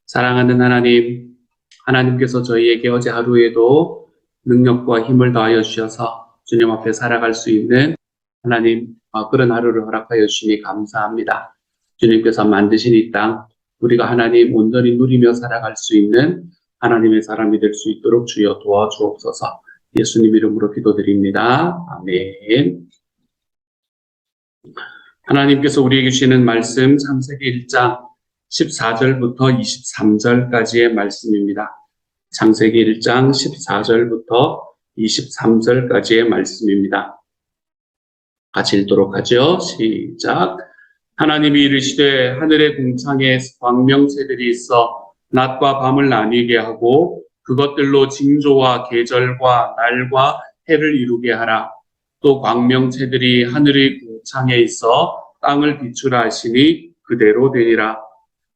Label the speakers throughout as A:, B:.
A: 사랑하는 하나님, 하나님께서 저희에게 어제 하루에도 능력과 힘을 더하여 주셔서 주님 앞에 살아갈 수 있는 하나님, 그런 하루를 허락하여 주시니 감사합니다. 주님께서 만드신 이 땅, 우리가 하나님 온전히 누리며 살아갈 수 있는 하나님의 사람이 될 수 있도록 주여 도와주옵소서. 예수님 이름으로 기도드립니다. 아멘. 하나님께서 우리에게 주시는 말씀 창세기 1장 14절부터 23절까지의 말씀입니다. 창세기 1장 14절부터 23절까지의 말씀입니다. 같이 읽도록 하죠. 시작. 하나님이 이르시되 하늘의 궁창에 광명체들이 있어 낮과 밤을 나뉘게 하고 그것들로 징조와 계절과 날과 해를 이루게 하라. 또 광명체들이 하늘의 궁창에 있어 땅을 비추라 하시니 그대로 되니라.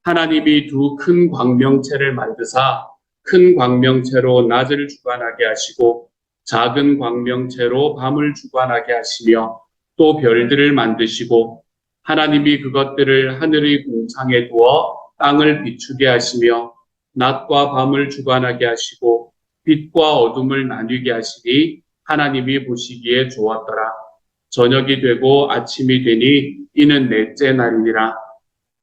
A: 하나님이 두 큰 광명체를 만드사 큰 광명체로 낮을 주관하게 하시고 작은 광명체로 밤을 주관하게 하시며 또 별들을 만드시고 하나님이 그것들을 하늘의 궁창에 두어 땅을 비추게 하시며 낮과 밤을 주관하게 하시고 빛과 어둠을 나뉘게 하시니 하나님이 보시기에 좋았더라. 저녁이 되고 아침이 되니 이는 넷째 날이니라.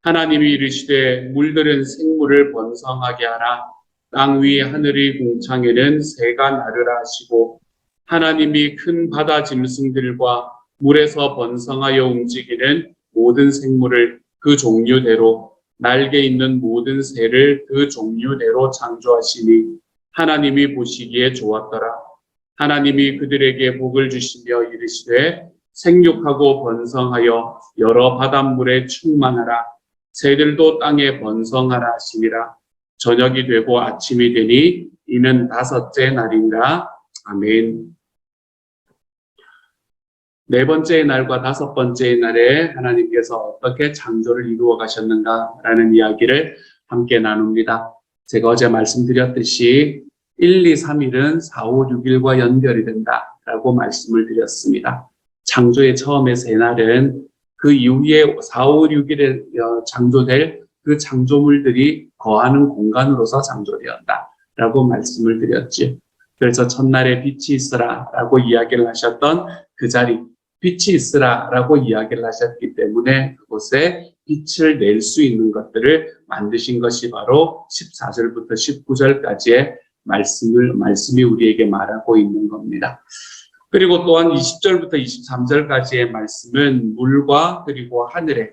A: 하나님이 이르시되 물들은 생물을 번성하게 하라. 땅 위 하늘의 궁창에는 새가 나르라 하시고 하나님이 큰 바다 짐승들과 물에서 번성하여 움직이는 모든 생물을 그 종류대로 날개 있는 모든 새를 그 종류대로 창조하시니 하나님이 보시기에 좋았더라. 하나님이 그들에게 복을 주시며 이르시되 생육하고 번성하여 여러 바닷물에 충만하라. 새들도 땅에 번성하라 하시니라. 저녁이 되고 아침이 되니 이는 다섯째 날이니라. 아멘. 네 번째 날과 다섯 번째 날에 하나님께서 어떻게 창조를 이루어 가셨는가라는 이야기를 함께 나눕니다. 제가 어제 말씀드렸듯이 1, 2, 3일은 4, 5, 6일과 연결이 된다라고 말씀을 드렸습니다. 창조의 처음에 세 날은 그 이후에 4, 5, 6일에 창조될 그 창조물들이 거하는 공간으로서 창조되었다라고 말씀을 드렸죠. 그래서 첫날에 빛이 있으라라고 이야기를 하셨던 그 자리, 빛이 있으라라고 이야기를 하셨기 때문에 그곳에 빛을 낼 수 있는 것들을 만드신 것이 바로 14절부터 19절까지의 말씀이 우리에게 말하고 있는 겁니다. 그리고 또한 20절부터 23절까지의 말씀은 물과 그리고 하늘에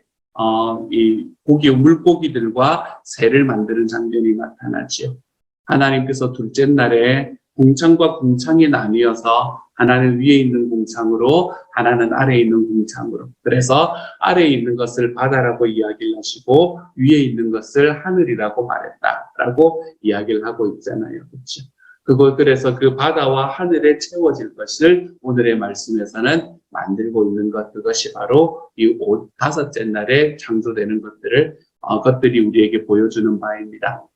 A: 이 물고기들과 새를 만드는 장면이 나타나지요. 하나님께서 둘째 날에 궁창과 궁창이 나뉘어서 하나는 위에 있는 궁창으로 하나는 아래에 있는 궁창으로, 그래서 아래에 있는 것을 바다라고 이야기를 하시고 위에 있는 것을 하늘이라고 말했다라고 이야기를 하고 있잖아요. 그렇죠? 그래서 그 바다와 하늘에 채워질 것을 오늘의 말씀에서는 만들고 있는 것, 그것이 바로 이 다섯째 날에 창조되는 것들이 우리에게 보여주는 바입니다.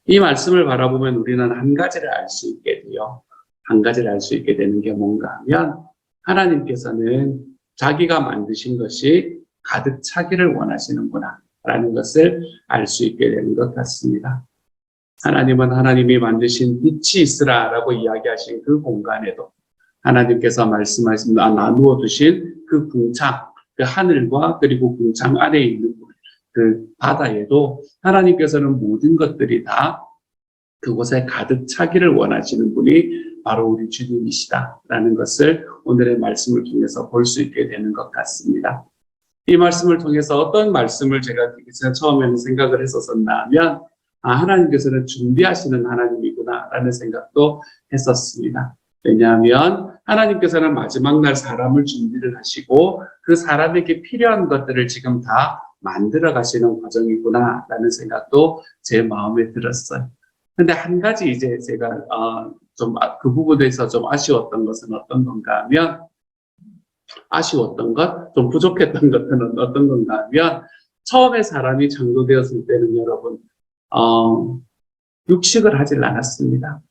A: 이 말씀을 바라보면 우리는 한 가지를 알 수 있게 돼요. 한 가지를 알 수 있게 되는 게 뭔가 하면 하나님께서는 자기가 만드신 것이 가득 차기를 원하시는구나 라는 것을 알 수 있게 되는 것 같습니다. 하나님은 하나님이 만드신 빛이 있으라라고 이야기하신 그 공간에도 하나님께서 말씀하신 나누어 두신 그 궁창, 그 하늘과 그리고 궁창 아래에 있는 그 바다에도 하나님께서는 모든 것들이 다 그곳에 가득 차기를 원하시는 분이 바로 우리 주님이시다라는 것을 오늘의 말씀을 통해서 볼 수 있게 되는 것 같습니다. 이 말씀을 통해서 어떤 말씀을 제가 처음에는 생각을 했었나 하면 하나님께서는 준비하시는 하나님이구나라는 생각도 했었습니다. 왜냐하면 하나님께서는 마지막 날 사람을 준비를 하시고 그 사람에게 필요한 것들을 지금 다 만들어 가시는 과정이구나라는 생각도 제 마음에 들었어요. 근데 한 가지 이제 제가 좀 그 부분에서 좀 아쉬웠던 것은 어떤 건가 하면 좀 부족했던 것은 어떤 건가 하면 처음에 사람이 창조되었을 때는 여러분 육식을 하질 않았습니다.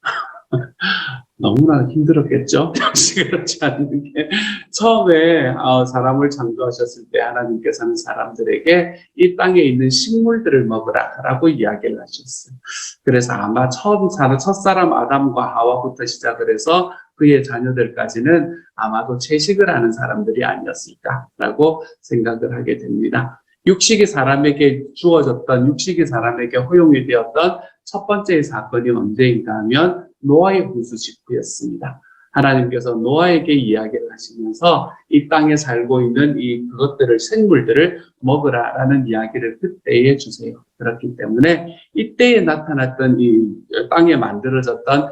A: 너무나 힘들었겠죠? 육식을 하지 않는 게 처음에 사람을 창조하셨을 때 하나님께서는 사람들에게 이 땅에 있는 식물들을 먹으라라고 이야기를 하셨어요. 그래서 아마 첫사람 아담과 하와부터 시작을 해서 그의 자녀들까지는 아마도 채식을 하는 사람들이 아니었을까라고 생각을 하게 됩니다. 육식이 사람에게 주어졌던, 육식이 사람에게 허용이 되었던 첫 번째 사건이 언제인가 하면 노아의 홍수 직후였습니다. 하나님께서 노아에게 이야기를 하시면서 이 땅에 살고 있는 그것들을, 생물들을 먹으라라는 이야기를 그때에 주세요. 그렇기 때문에 이때에 나타났던 이 땅에 만들어졌던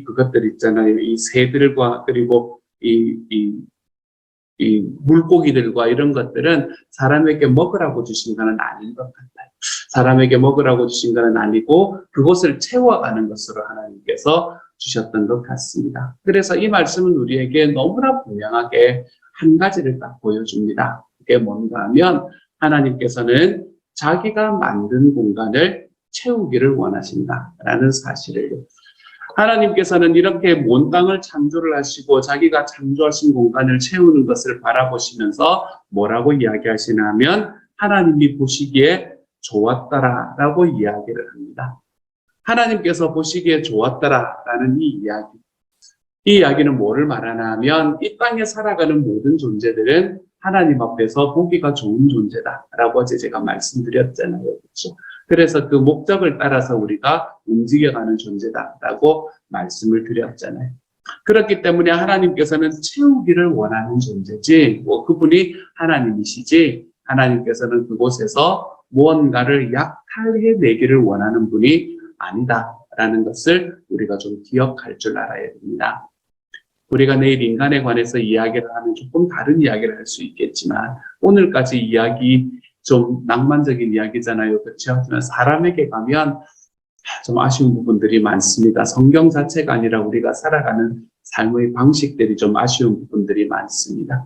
A: 그것들 있잖아요. 이 새들과 그리고 이 물고기들과 이런 것들은 사람에게 먹으라고 주신 것은 아닌 것 같아요. 사람에게 먹으라고 주신 것은 아니고 그것을 채워가는 것으로 하나님께서 주셨던 것 같습니다. 그래서 이 말씀은 우리에게 너무나 분명하게 한 가지를 딱 보여줍니다. 그게 뭔가 하면 하나님께서는 자기가 만든 공간을 채우기를 원하신다라는 사실을, 하나님께서는 이렇게 온 땅을 창조를 하시고 자기가 창조하신 공간을 채우는 것을 바라보시면서 뭐라고 이야기하시냐면 하나님이 보시기에 좋았더라라고 이야기를 합니다. 하나님께서 보시기에 좋았더라라는 이 이야기는 뭐를 말하나 하면 이 땅에 살아가는 모든 존재들은 하나님 앞에서 보기가 좋은 존재다라고 어제 제가 말씀드렸잖아요. 그렇죠? 그래서 그 목적을 따라서 우리가 움직여가는 존재다라고 말씀을 드렸잖아요. 그렇기 때문에 하나님께서는 채우기를 원하는 존재지, 그분이 하나님이시지, 하나님께서는 그곳에서 무언가를 약탈해내기를 원하는 분이 아니다라는 것을 우리가 좀 기억할 줄 알아야 됩니다. 우리가 내일 인간에 관해서 이야기를 하면 조금 다른 이야기를 할 수 있겠지만 오늘까지 이야기 좀 낭만적인 이야기잖아요. 그렇죠? 하지만 사람에게 가면 좀 아쉬운 부분들이 많습니다. 성경 자체가 아니라 우리가 살아가는 삶의 방식들이 좀 아쉬운 부분들이 많습니다.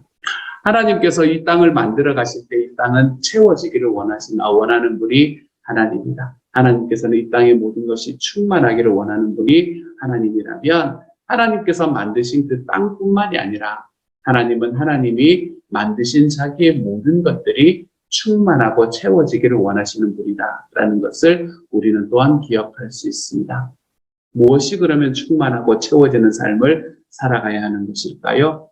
A: 하나님께서 이 땅을 만들어 가실 때 이 땅은 채워지기를 원하는 분이 하나님입니다. 하나님께서는 이 땅의 모든 것이 충만하기를 원하는 분이 하나님이라면 하나님께서 만드신 그 땅뿐만이 아니라 하나님은 하나님이 만드신 자기의 모든 것들이 충만하고 채워지기를 원하시는 분이다라는 것을 우리는 또한 기억할 수 있습니다. 무엇이 그러면 충만하고 채워지는 삶을 살아가야 하는 것일까요?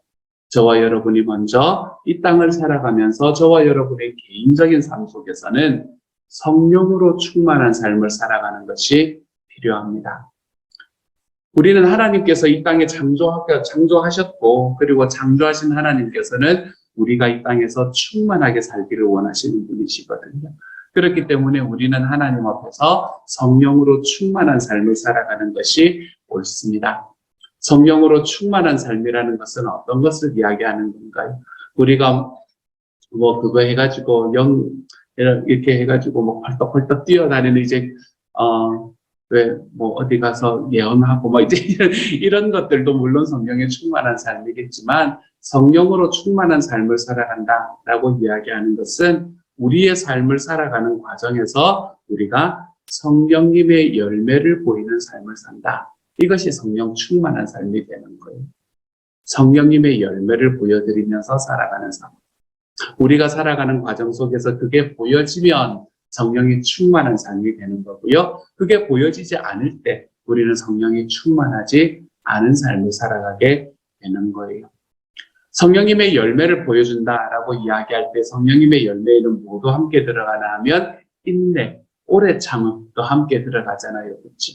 A: 저와 여러분이 먼저 이 땅을 살아가면서 저와 여러분의 개인적인 삶 속에서는 성령으로 충만한 삶을 살아가는 것이 필요합니다. 우리는 하나님께서 이 땅에 창조하셨고 그리고 창조하신 하나님께서는 우리가 이 땅에서 충만하게 살기를 원하시는 분이시거든요. 그렇기 때문에 우리는 하나님 앞에서 성령으로 충만한 삶을 살아가는 것이 옳습니다. 성령으로 충만한 삶이라는 것은 어떤 것을 이야기하는 건가요? 우리가 그거 해가지고 이렇게 해가지고 펄떡펄떡 뛰어다니는 어디 가서 예언하고 이제 이런 것들도 물론 성령에 충만한 삶이겠지만 성령으로 충만한 삶을 살아간다라고 이야기하는 것은 우리의 삶을 살아가는 과정에서 우리가 성령님의 열매를 보이는 삶을 산다. 이것이 성령 충만한 삶이 되는 거예요. 성령님의 열매를 보여드리면서 살아가는 삶. 우리가 살아가는 과정 속에서 그게 보여지면 성령이 충만한 삶이 되는 거고요. 그게 보여지지 않을 때 우리는 성령이 충만하지 않은 삶을 살아가게 되는 거예요. 성령님의 열매를 보여준다라고 이야기할 때 성령님의 열매에는 뭐도 함께 들어가나 하면 인내, 오래 참음도 함께 들어가잖아요. 그렇죠?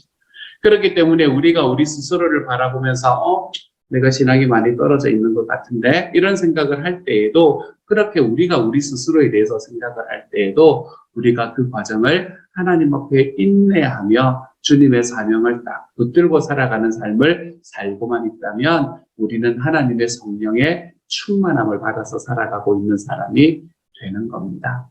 A: 그렇기 때문에 우리가 우리 스스로를 바라보면서 내가 신앙이 많이 떨어져 있는 것 같은데 이런 생각을 할 때에도 그렇게 우리가 우리 스스로에 대해서 생각을 할 때에도 우리가 그 과정을 하나님 앞에 인내하며 주님의 사명을 딱 붙들고 살아가는 삶을 살고만 있다면 우리는 하나님의 성령의 충만함을 받아서 살아가고 있는 사람이 되는 겁니다.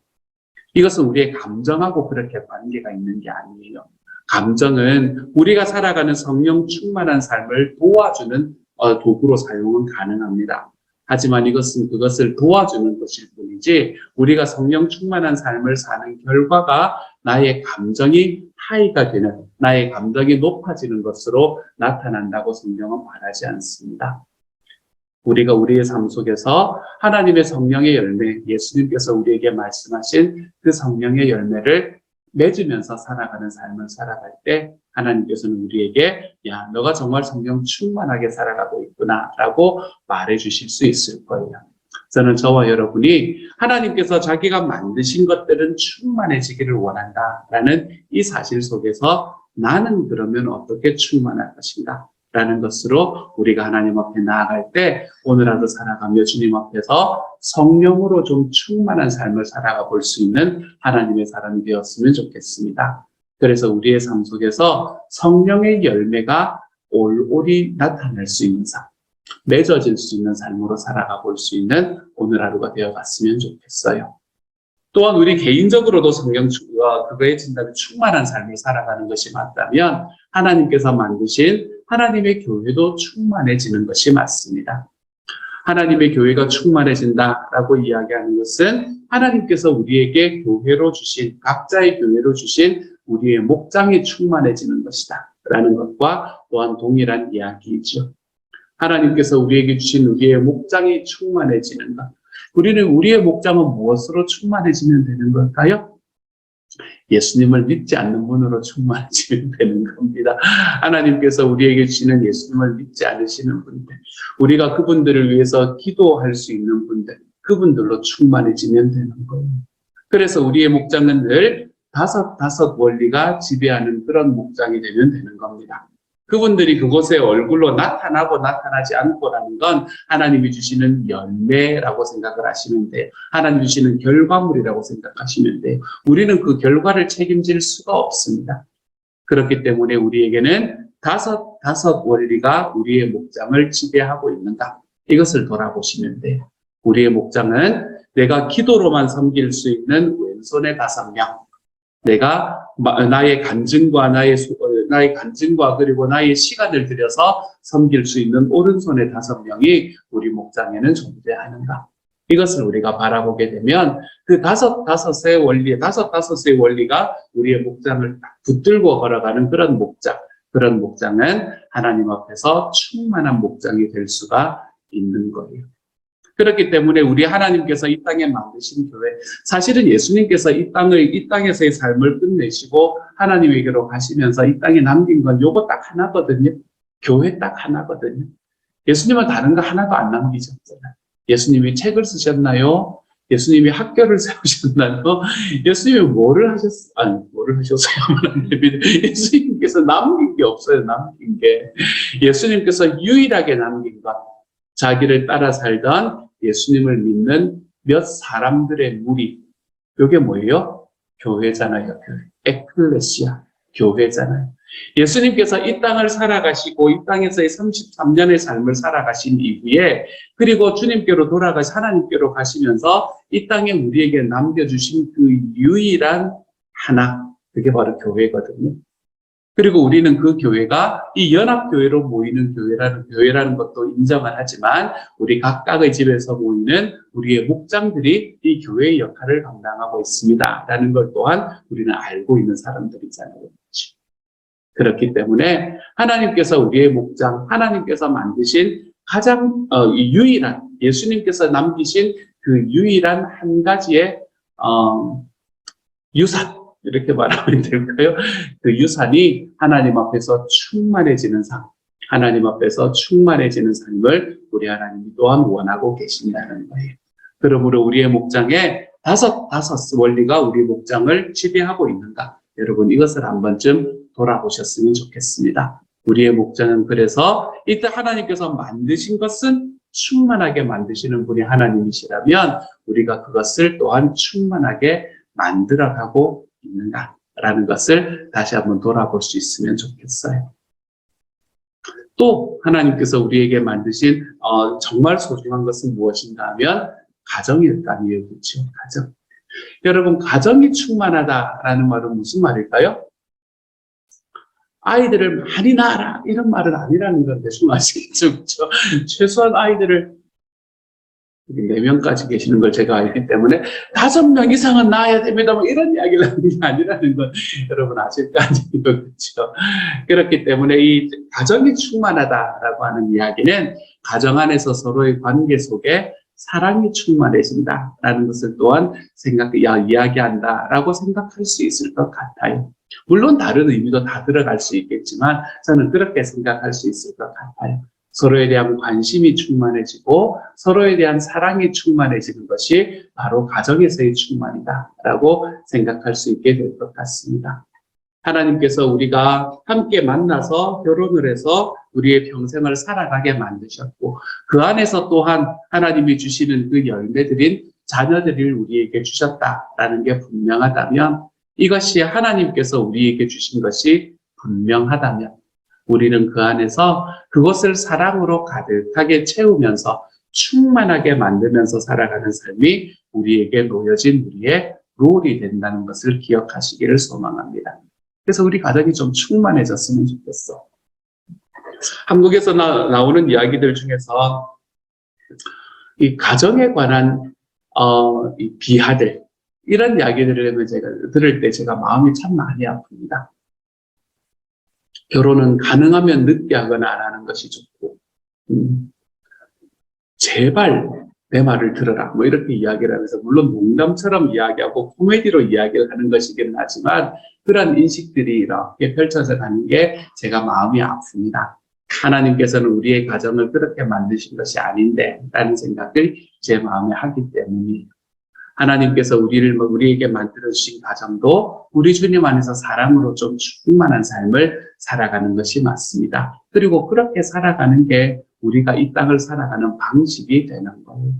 A: 이것은 우리의 감정하고 그렇게 관계가 있는 게 아니에요. 감정은 우리가 살아가는 성령 충만한 삶을 도와주는 도구로 사용은 가능합니다. 하지만 이것은 그것을 도와주는 것일 뿐이지 우리가 성령 충만한 삶을 사는 결과가 나의 감정이 하이가 되는, 나의 감정이 높아지는 것으로 나타난다고 성경은 말하지 않습니다. 우리가 우리의 삶 속에서 하나님의 성령의 열매, 예수님께서 우리에게 말씀하신 그 성령의 열매를 맺으면서 살아가는 삶을 살아갈 때 하나님께서는 우리에게 야, 너가 정말 성령 충만하게 살아가고 있구나 라고 말해 주실 수 있을 거예요. 저는 저와 여러분이 하나님께서 자기가 만드신 것들은 충만해지기를 원한다라는 이 사실 속에서 나는 그러면 어떻게 충만할 것인가? 라는 것으로 우리가 하나님 앞에 나아갈 때 오늘 하루 살아가며 주님 앞에서 성령으로 좀 충만한 삶을 살아가 볼 수 있는 하나님의 사람이 되었으면 좋겠습니다. 그래서 우리의 삶 속에서 성령의 열매가 올올이 나타날 수 있는 삶, 맺어질 수 있는 삶으로 살아가 볼 수 있는 오늘 하루가 되어갔으면 좋겠어요. 또한 우리 개인적으로도 성령과 그거에 진다면 충만한 삶을 살아가는 것이 맞다면 하나님께서 만드신 하나님의 교회도 충만해지는 것이 맞습니다. 하나님의 교회가 충만해진다라고 이야기하는 것은 하나님께서 우리에게 교회로 주신, 각자의 교회로 주신 우리의 목장이 충만해지는 것이다 라는 것과 또한 동일한 이야기이죠. 하나님께서 우리에게 주신 우리의 목장이 충만해지는 것. 우리는 우리의 목장은 무엇으로 충만해지면 되는 걸까요? 예수님을 믿지 않는 분으로 충만해지면 되는 겁니다. 하나님께서 우리에게 주시는 예수님을 믿지 않으시는 분들, 우리가 그분들을 위해서 기도할 수 있는 분들, 그분들로 충만해지면 되는 거예요. 그래서 우리의 목장은 늘 다섯 원리가 지배하는 그런 목장이 되면 되는 겁니다. 그분들이 그곳에 얼굴로 나타나고 나타나지 않고라는 건 하나님이 주시는 열매라고 생각을 하시면 돼요. 하나님이 주시는 결과물이라고 생각하시면 돼요. 우리는 그 결과를 책임질 수가 없습니다. 그렇기 때문에 우리에게는 다섯 원리가 우리의 목장을 지배하고 있는가? 이것을 돌아보시면 돼요. 우리의 목장은 내가 기도로만 섬길 수 있는 왼손의 5명, 내가 나의 간증과 그리고 나의 시간을 들여서 섬길 수 있는 오른손의 5명이 우리 목장에는 존재하는가? 이것을 우리가 바라보게 되면 그 다섯의 원리가 우리의 목장을 붙들고 걸어가는 그런 목장은 하나님 앞에서 충만한 목장이 될 수가 있는 거예요. 그렇기 때문에 우리 하나님께서 이 땅에 만드신 교회, 사실은 예수님께서 이 땅에서의 삶을 끝내시고 하나님에게로 가시면서 이 땅에 남긴 건 요거 딱 하나거든요. 교회 딱 하나거든요. 예수님은 다른 거 하나도 안 남기셨잖아요. 예수님이 책을 쓰셨나요? 예수님이 학교를 세우셨나요? 예수님이 뭐를 하셨어요? 예수님께서 남긴 게 없어요. 남긴 게. 예수님께서 유일하게 남긴 것, 자기를 따라 살던 예수님을 믿는 몇 사람들의 무리. 이게 뭐예요? 교회잖아요. 교회. 에클레시아. 교회잖아요. 예수님께서 이 땅을 살아가시고 이 땅에서의 33년의 삶을 살아가신 이후에 그리고 주님께로 하나님께로 가시면서 이 땅에 우리에게 남겨주신 그 유일한 하나, 그게 바로 교회거든요. 그리고 우리는 그 교회가 이 연합교회로 모이는 교회라는 것도 인정을 하지만 우리 각각의 집에서 모이는 우리의 목장들이 이 교회의 역할을 감당하고 있습니다. 라는 걸 또한 우리는 알고 있는 사람들이잖아요. 그렇기 때문에 하나님께서 우리의 목장, 하나님께서 만드신 가장 유일한, 예수님께서 남기신 그 유일한 한 가지의 유산, 이렇게 말하면 될까요? 그 유산이 하나님 앞에서 충만해지는 삶, 하나님 앞에서 충만해지는 삶을 우리 하나님이 또한 원하고 계신다는 거예요. 그러므로 우리의 목장에 다섯 원리가 우리 목장을 지배하고 있는가? 여러분, 이것을 한 번쯤 돌아보셨으면 좋겠습니다. 우리의 목장은 그래서 이때 하나님께서 만드신 것은 충만하게 만드시는 분이 하나님이시라면 우리가 그것을 또한 충만하게 만들어가고 있는가라는 것을 다시 한번 돌아볼 수 있으면 좋겠어요. 또 하나님께서 우리에게 만드신 정말 소중한 것은 무엇인가 하면 가정일 거 아니에요. 그렇죠? 가정. 여러분, 가정이 충만하다라는 말은 무슨 말일까요? 아이들을 많이 낳아라 이런 말은 아니라는 건데 좀 아시겠죠? 그렇죠? 최소한 아이들을 4명까지 계시는 걸 제가 알기 때문에 5명 이상은 낳아야 됩니다. 뭐 이런 이야기를 하는 게 아니라는 건 여러분 아실 거 아니에요. 그렇죠? 그렇기 때문에 이 가정이 충만하다라고 하는 이야기는 가정 안에서 서로의 관계 속에 사랑이 충만해진다라는 것을 또한 이야기한다라고 생각할 수 있을 것 같아요. 물론 다른 의미도 다 들어갈 수 있겠지만 저는 그렇게 생각할 수 있을 것 같아요. 서로에 대한 관심이 충만해지고 서로에 대한 사랑이 충만해지는 것이 바로 가정에서의 충만이다라고 생각할 수 있게 될 것 같습니다. 하나님께서 우리가 함께 만나서 결혼을 해서 우리의 평생을 살아가게 만드셨고 그 안에서 또한 하나님이 주시는 그 열매들인 자녀들을 우리에게 주셨다라는 게 분명하다면 이것이 하나님께서 우리에게 주신 것이 분명하다면 우리는 그 안에서 그것을 사랑으로 가득하게 채우면서 충만하게 만들면서 살아가는 삶이 우리에게 놓여진 우리의 롤이 된다는 것을 기억하시기를 소망합니다. 그래서 우리 가정이 좀 충만해졌으면 좋겠어. 한국에서 나오는 이야기들 중에서 이 가정에 관한 이 비하들 이런 이야기들을 제가 들을 때 제가 마음이 참 많이 아픕니다. 결혼은 가능하면 늦게 하거나 안 하는 것이 좋고 제발 내 말을 들어라 뭐 이렇게 이야기를 하면서 물론 농담처럼 이야기하고 코미디로 이야기를 하는 것이기는 하지만 그런 인식들이 이렇게 펼쳐져 가는 게 제가 마음이 아픕니다. 하나님께서는 우리의 가정을 그렇게 만드신 것이 아닌데 라는 생각을 제 마음에 하기 때문이에요. 하나님께서 우리에게 만들어주신 가정도 우리 주님 안에서 사랑으로 좀 충만한 삶을 살아가는 것이 맞습니다. 그리고 그렇게 살아가는 게 우리가 이 땅을 살아가는 방식이 되는 거예요.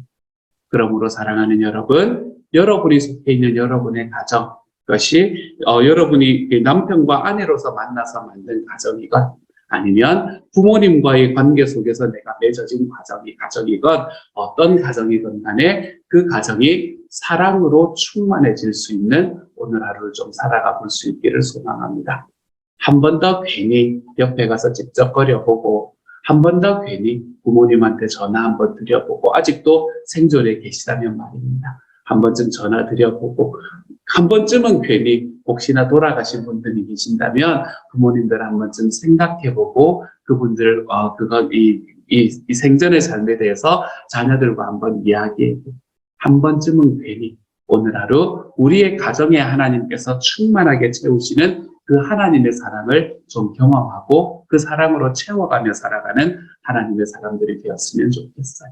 A: 그러므로 사랑하는 여러분, 여러분이 속해 있는 여러분의 가정, 그것이 여러분이 남편과 아내로서 만나서 만든 가정이건 아니면 부모님과의 관계 속에서 내가 맺어진 가정이건 어떤 가정이건 간에 그 가정이 사랑으로 충만해질 수 있는 오늘 하루를 좀 살아가 볼 수 있기를 소망합니다. 한 번 더 괜히 옆에 가서 찝쩍거려보고 한 번 더 괜히 부모님한테 전화 한번 드려보고 아직도 생존에 계시다면 말입니다. 한 번쯤 전화 드려보고 한 번쯤은 괜히 혹시나 돌아가신 분들이 계신다면 부모님들 한 번쯤 생각해보고 그분들 이 생전의 삶에 대해서 자녀들과 한번 이야기해보고 한 번쯤은 괜히 오늘 하루 우리의 가정에 하나님께서 충만하게 채우시는 그 하나님의 사랑을 좀 경험하고 그 사랑으로 채워가며 살아가는 하나님의 사람들이 되었으면 좋겠어요.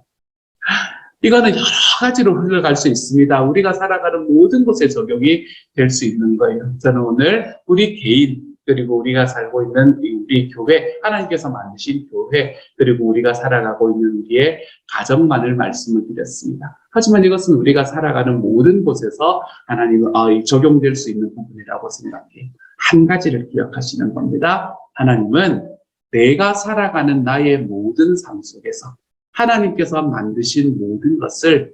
A: 이거는 여러 가지로 흘러갈 수 있습니다. 우리가 살아가는 모든 곳에 적용이 될 수 있는 거예요. 저는 오늘 우리 개인 그리고 우리가 살고 있는 우리 교회, 하나님께서 만드신 교회 그리고 우리가 살아가고 있는 우리의 가정만을 말씀을 드렸습니다. 하지만 이것은 우리가 살아가는 모든 곳에서 하나님은 적용될 수 있는 부분이라고 생각해요. 한 가지를 기억하시는 겁니다. 하나님은 내가 살아가는 나의 모든 삶 속에서 하나님께서 만드신 모든 것을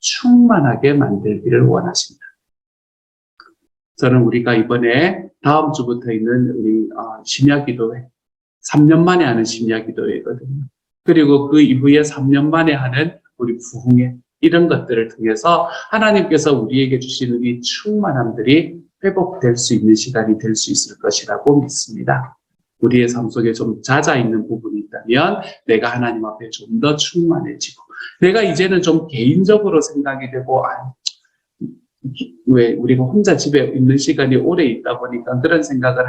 A: 충만하게 만들기를 원하십니다. 저는 우리가 이번에 다음 주부터 있는 우리 심야기도회 3년 만에 하는 심야기도회거든요. 그리고 그 이후에 3년 만에 하는 우리 부흥회 이런 것들을 통해서 하나님께서 우리에게 주시는 이 충만함들이 회복될 수 있는 시간이 될 수 있을 것이라고 믿습니다. 우리의 삶 속에 좀 잦아있는 부분이 있다면 내가 하나님 앞에 좀 더 충만해지고 내가 이제는 좀 개인적으로 생각이 되고 왜 우리가 혼자 집에 있는 시간이 오래 있다 보니까 그런 생각을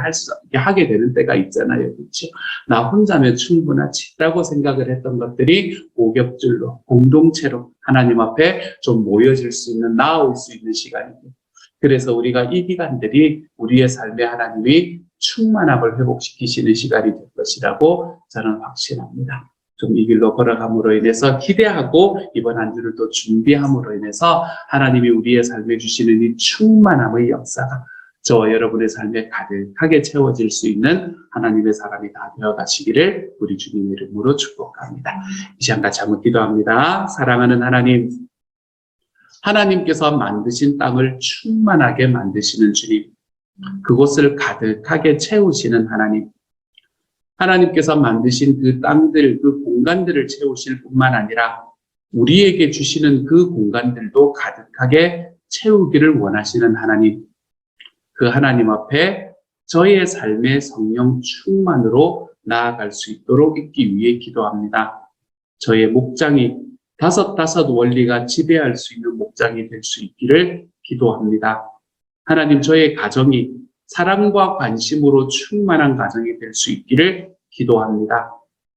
A: 하게 되는 때가 있잖아요. 그렇죠? 나 혼자면 충분하지라고 생각을 했던 것들이 오겹줄로 공동체로 하나님 앞에 좀 모여질 수 있는 나아올 수 있는 시간이고 그래서 우리가 이 기간들이 우리의 삶에 하나님이 충만함을 회복시키시는 시간이 될 것이라고 저는 확신합니다. 좀 이 길로 걸어감으로 인해서 기대하고 이번 한 주를 또 준비함으로 인해서 하나님이 우리의 삶에 주시는 이 충만함의 역사가 저와 여러분의 삶에 가득하게 채워질 수 있는 하나님의 사람이 다 되어가시기를 우리 주님 이름으로 축복합니다. 이 시간 같이 한번 기도합니다. 사랑하는 하나님, 하나님께서 만드신 땅을 충만하게 만드시는 주님, 그곳을 가득하게 채우시는 하나님, 하나님께서 만드신 그 땅들, 그 공간들을 채우실 뿐만 아니라 우리에게 주시는 그 공간들도 가득하게 채우기를 원하시는 하나님, 그 하나님 앞에 저희의 삶의 성령 충만으로 나아갈 수 있도록 있기 위해 기도합니다. 저의 목장이 다섯 원리가 지배할 수 있는 목장이 될 수 있기를 기도합니다. 하나님, 저의 가정이 사랑과 관심으로 충만한 가정이 될 수 있기를 기도합니다.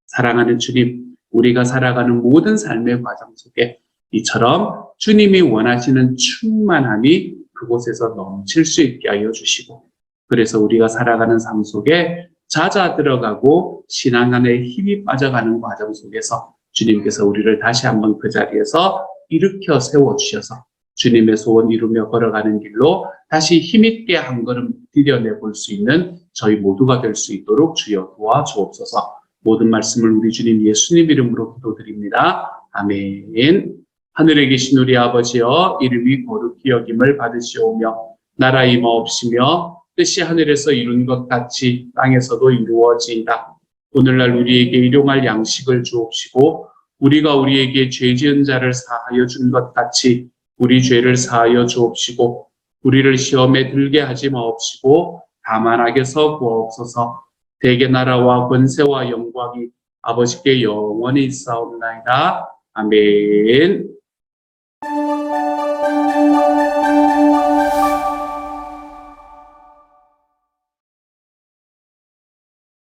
A: 사랑하는 주님, 우리가 살아가는 모든 삶의 과정 속에 이처럼 주님이 원하시는 충만함이 그곳에서 넘칠 수 있게 하여 주시고, 그래서 우리가 살아가는 삶 속에 잦아 들어가고 신앙 안에 힘이 빠져가는 과정 속에서 주님께서 우리를 다시 한번 그 자리에서 일으켜 세워주셔서 주님의 소원 이루며 걸어가는 길로 다시 힘있게 한 걸음 디뎌내 볼 수 있는 저희 모두가 될 수 있도록 주여 도와주옵소서. 모든 말씀을 우리 주님 예수님 이름으로 기도드립니다. 아멘. 하늘에 계신 우리 아버지여, 이름이 거룩히 여김을 받으시오며 나라 임하옵시며 뜻이 하늘에서 이룬 것 같이 땅에서도 이루어지이다. 오늘날 우리에게 일용할 양식을 주옵시고 우리가 우리에게 죄 지은 자를 사하여 준 것 같이 우리 죄를 사하여 주옵시고 우리를 시험에 들게 하지 마옵시고 다만 악에서 구하옵소서. 대개 나라와 권세와 영광이 아버지께 영원히 있사옵나이다. 아멘.